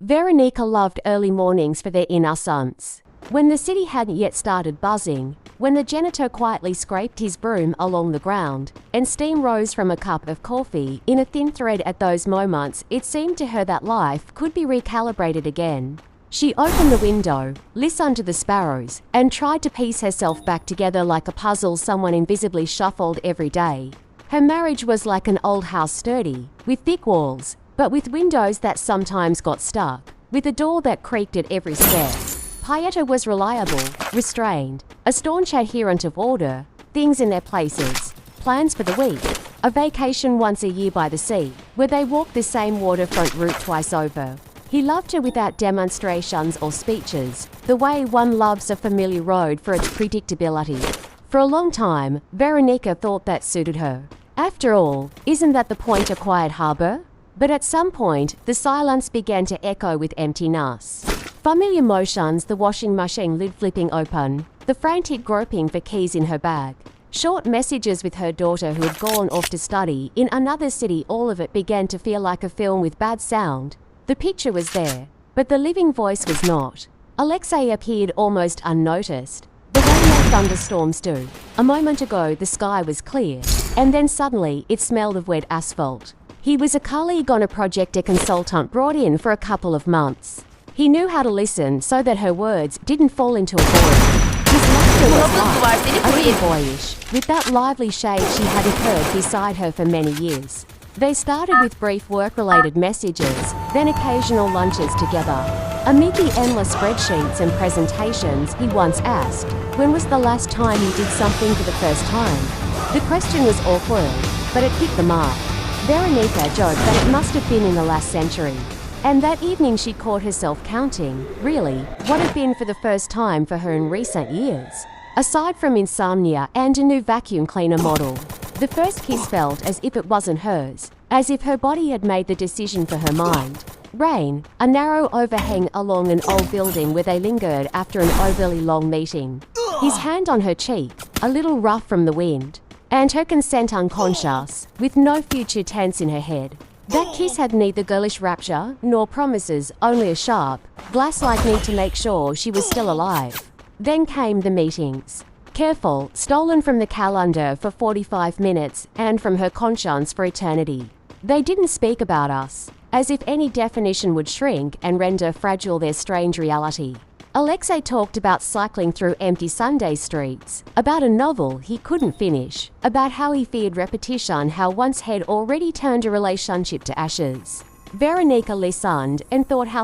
Veronica loved early mornings for their innocence. When the city hadn't yet started buzzing, when the janitor quietly scraped his broom along the ground, and steam rose from a cup of coffee in a thin thread at those moments, it seemed to her that life could be recalibrated again. She opened the window, listened to the sparrows, and tried to piece herself back together like a puzzle someone invisibly shuffled every day. Her marriage was like an old house, sturdy, with thick walls, but with windows that sometimes got stuck, with a door that creaked at every step. Pieta was reliable, restrained, a staunch adherent of order, things in their places, plans for the week, a vacation once a year by the sea, where they walked the same waterfront route twice over. He loved her without demonstrations or speeches, the way one loves a familiar road for its predictability. For a long time, Veronica thought that suited her. After all, isn't that the point of Quiet Harbor? But at some point, the silence began to echo with emptiness. Familiar motions, the washing machine lid flipping open, the frantic groping for keys in her bag, short messages with her daughter who had gone off to study in another city, all of it began to feel like a film with bad sound. The picture was there, but the living voice was not. Alexei appeared almost unnoticed, the way no thunderstorms do. A moment ago, the sky was clear, and then suddenly it smelled of wet asphalt. He was a colleague on a project, a consultant brought in for a couple of months. He knew how to listen so that her words didn't fall into a void. His laughter was light, a little boyish, with that lively shade she hadn't heard beside her for many years. They started with brief work-related messages, then occasional lunches together. Amid the endless spreadsheets and presentations, he once asked, when was the last time you did something for the first time? The question was awkward, but it hit the mark. Veronica joked that it must have been in the last century. And that evening she caught herself counting, really, what had been for the first time for her in recent years. Aside from insomnia and a new vacuum cleaner model, the first kiss felt as if it wasn't hers, as if her body had made the decision for her mind. Rain, a narrow overhang along an old building where they lingered after an overly long meeting. His hand on her cheek, a little rough from the wind, and her consent unconscious, with no future tense in her head. That kiss had neither girlish rapture nor promises, only a sharp, glass-like need to make sure she was still alive. Then came the meetings. Careful, stolen from the calendar for 45 minutes and from her conscience for eternity. They didn't speak about us, as if any definition would shrink and render fragile their strange reality. Alexei talked about cycling through empty Sunday streets, about a novel he couldn't finish, about how he feared repetition, how once had already turned a relationship to ashes. Veronica listened and thought how